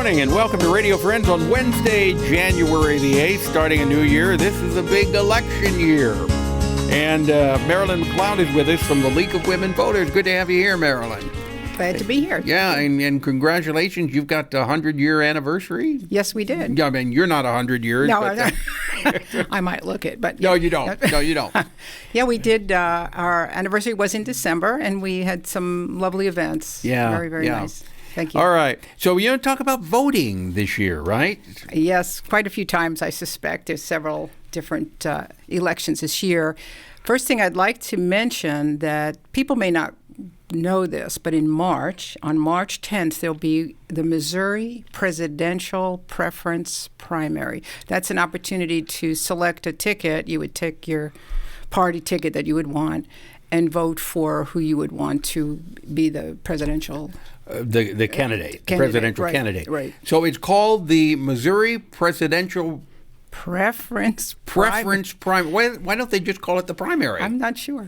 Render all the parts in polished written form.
morning and welcome to Radio Friends on Wednesday, January the 8th, starting a new year. This is a big election year. And MARILYN McLEOD is with us from the League of Women Voters. Good to have you here, MARILYN. Glad to be here. Yeah, and congratulations. You've got the 100-year anniversary. Yes, we did. Yeah, I mean, you're not 100 years. No, but, I might look it, but... No, you don't. No, you don't. Yeah, we did. Our anniversary was in December, and we had some lovely events. Yeah. Very, very nice. Thank you. All right. So we're going to talk about voting this year, right? Yes, quite a few times, I suspect. There's several different elections this year. First thing I'd like to mention that people may not know this, but in March, on March 10th, there'll be the Missouri Presidential Preference Primary. That's an opportunity to select a ticket. You would take your party ticket that you would want and vote for who you would want to be the presidential the candidate, the presidential candidate. Right. So it's called the Missouri Presidential Preference Primary. Why don't they just call it the primary? I'm not sure.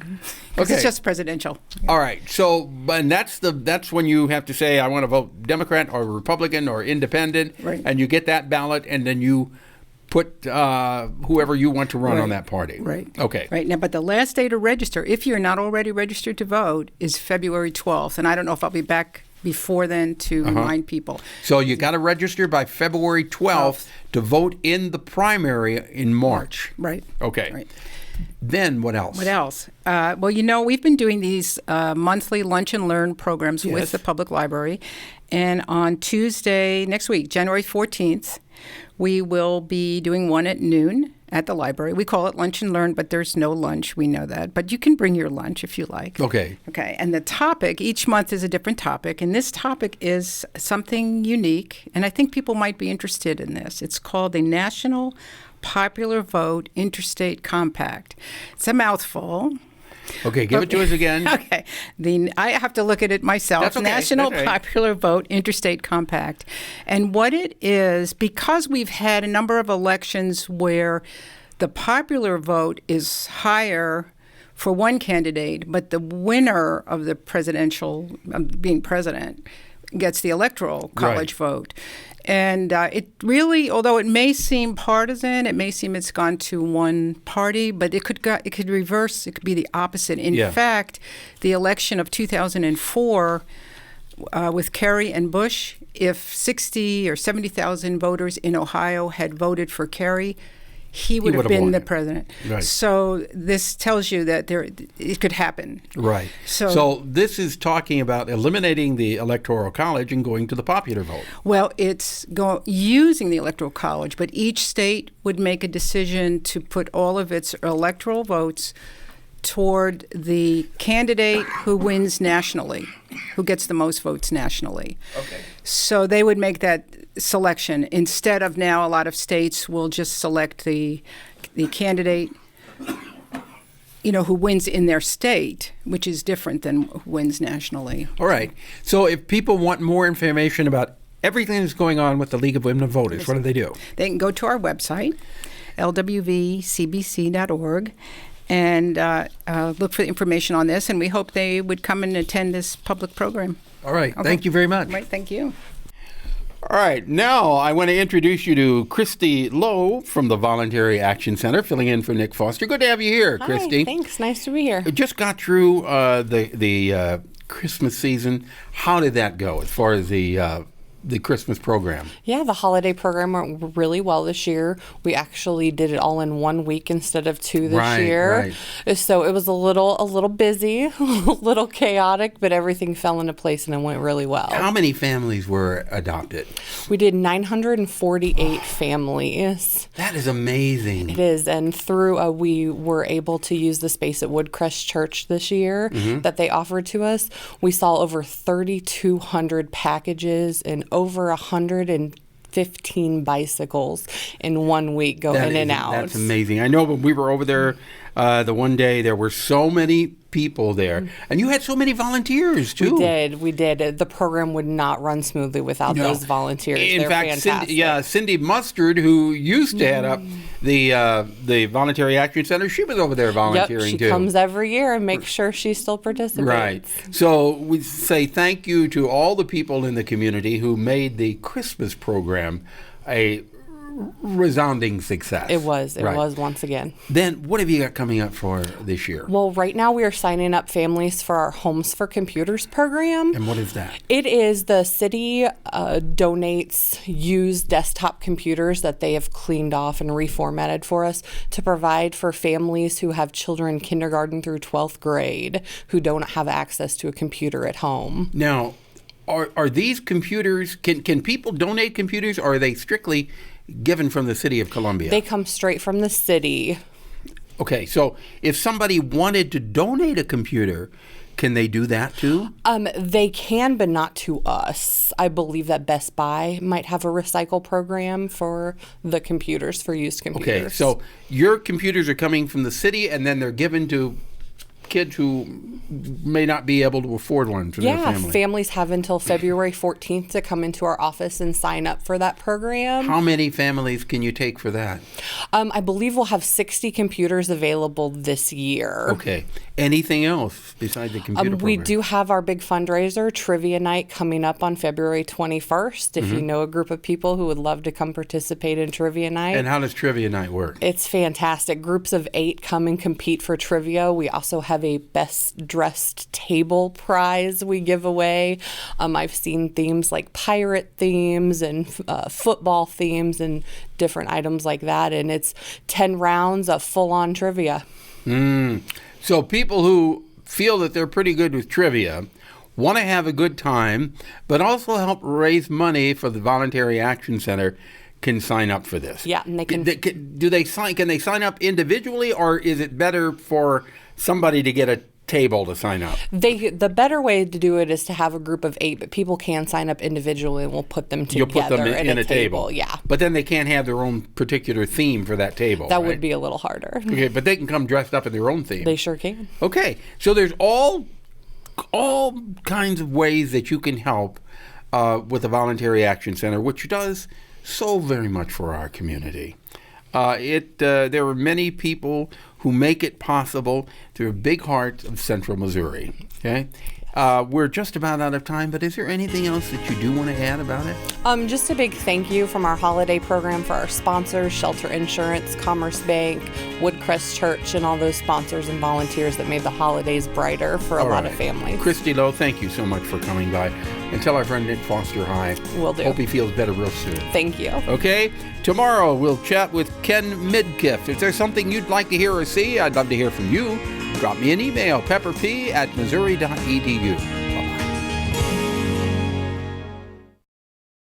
Because it's just presidential. All right. So, and that's when you have to say, I want to vote Democrat or Republican or Independent. Right. And you get that ballot, and then you put whoever you want to run on that party. Right. Okay. Right. Now, but the last day to register, if you're not already registered to vote, is February 12th. And I don't know if I'll be back before then to remind people. So you got to register by February 12th to vote in the primary in March. Right. Okay. Right. Then what else? What else? Well, we've been doing these monthly lunch and learn programs with the public library. And on Tuesday next week, January 14th, we will be doing one at noon at the library. We call it lunch and learn, but there's no lunch. We know that. But you can bring your lunch if you like. Okay. Okay. And the topic, each month is a different topic. And this topic is something unique. And I think people might be interested in this. It's called the National Popular Vote Interstate Compact. It's a mouthful. Okay, give it to us again. Okay. I have to look at it myself. That's okay. National That's right. Popular Vote Interstate Compact. And what it is, because we've had a number of elections where the popular vote is higher for one candidate, but the winner of the presidential, being president, gets the Electoral college vote. And it really, although it may seem partisan, it may seem it's gone to one party, but it could reverse. It could be the opposite. In fact, the election of 2004 with Kerry and Bush, if 60 or 70,000 voters in Ohio had voted for Kerry, he would have been the president. Right. So this tells you that it could happen. Right. So this is talking about eliminating the Electoral College and going to the popular vote. Well, it's using the Electoral College, but each state would make a decision to put all of its electoral votes toward the candidate who wins nationally, who gets the most votes nationally. Okay. So they would make that selection. Instead of now, a lot of states will just select the candidate, who wins in their state, which is different than who wins nationally. All right. So if people want more information about everything that's going on with the League of Women Voters, what do they do? They can go to our website, lwvcbc.org, and look for the information on this, and we hope they would come and attend this public program. All right. Okay. Thank you very much. Right. Thank you. All right. Now I want to introduce you to CHRISTY Lowe from the Voluntary Action Center, filling in for Nick Foster. Good to have you here, CHRISTY. Hi, thanks. Nice to be here. We just got through the Christmas season. How did that go as far as the Christmas program? Yeah, the holiday program went really well this year. We actually did it all in 1 week instead of 2 this year. Right. So it was a little busy, a little chaotic, but everything fell into place and it went really well. How many families were adopted? We did 948 families. That is amazing. It is, and through we were able to use the space at Woodcrest Church this year that they offered to us. We saw over 3,200 packages and over 115 bicycles in 1 week go in and out. That's amazing. I know when we were over there The one day there were so many people there, and you had so many volunteers too. We did. The program would not run smoothly without those volunteers. In They're fact, fantastic. Cindy Mustard, who used to head up the Voluntary Action Center, she was over there volunteering too. She comes every year and makes sure she still participates. Right. So we say thank you to all the people in the community who made the Christmas program a resounding success. It was once again. Then what have you got coming up for this year? Well, right now we are signing up families for our Homes for Computers program. And what is that? It is the city donates used desktop computers that they have cleaned off and reformatted for us to provide for families who have children kindergarten through 12th grade who don't have access to a computer at home. Now, are these computers, can people donate computers, or are they strictly given from the city of Columbia? They come straight from the city. Okay, so if somebody wanted to donate a computer, can they do that too? They can, but not to us. I believe that Best Buy might have a recycle program for the computers, for used computers. Okay, so your computers are coming from the city, and then they're given to kids who may not be able to afford one for their family. Families have until February 14th to come into our office and sign up for that program. How many families can you take for that? I believe we'll have 60 computers available this year. Okay. Anything else besides the computer program? We do have our big fundraiser, Trivia Night, coming up on February 21st. If you know a group of people who would love to come participate in Trivia Night. And how does Trivia Night work? It's fantastic. Groups of 8 come and compete for trivia. We also have a best dressed table prize we give away. I've seen themes like pirate themes and football themes and different items like that. And it's 10 rounds of full-on trivia. So people who feel that they're pretty good with trivia, want to have a good time, but also help raise money for the Voluntary Action Center, can sign up for this. Yeah, and they can. Can they sign up individually, or is it better for somebody to get a table to sign up? The better way to do it is to have a group of 8, but people can sign up individually, and we'll put them together. You'll put them in a table. Yeah. But then they can't have their own particular theme for that table. That right? would be a little harder. Okay, but they can come dressed up in their own theme. They sure can. Okay, so there's all kinds of ways that you can help with the Voluntary Action Center, which does so very much for our community. There are many people who make it possible through a big heart of Central Missouri. Okay, we're just about out of time, but is there anything else that you do want to add about it? Just a big thank you from our holiday program for our sponsors, Shelter Insurance, Commerce Bank, Woodcrest Church, and all those sponsors and volunteers that made the holidays brighter for a lot of families. Christy Lowe, thank you so much for coming by. And tell our friend Nick Foster hi. Will do. Hope he feels better real soon. Thank you. Okay, tomorrow we'll chat with Ken Midkiff. Is there something you'd like to hear or see? I'd love to hear from you. Drop me an email, pepperp@missouri.edu.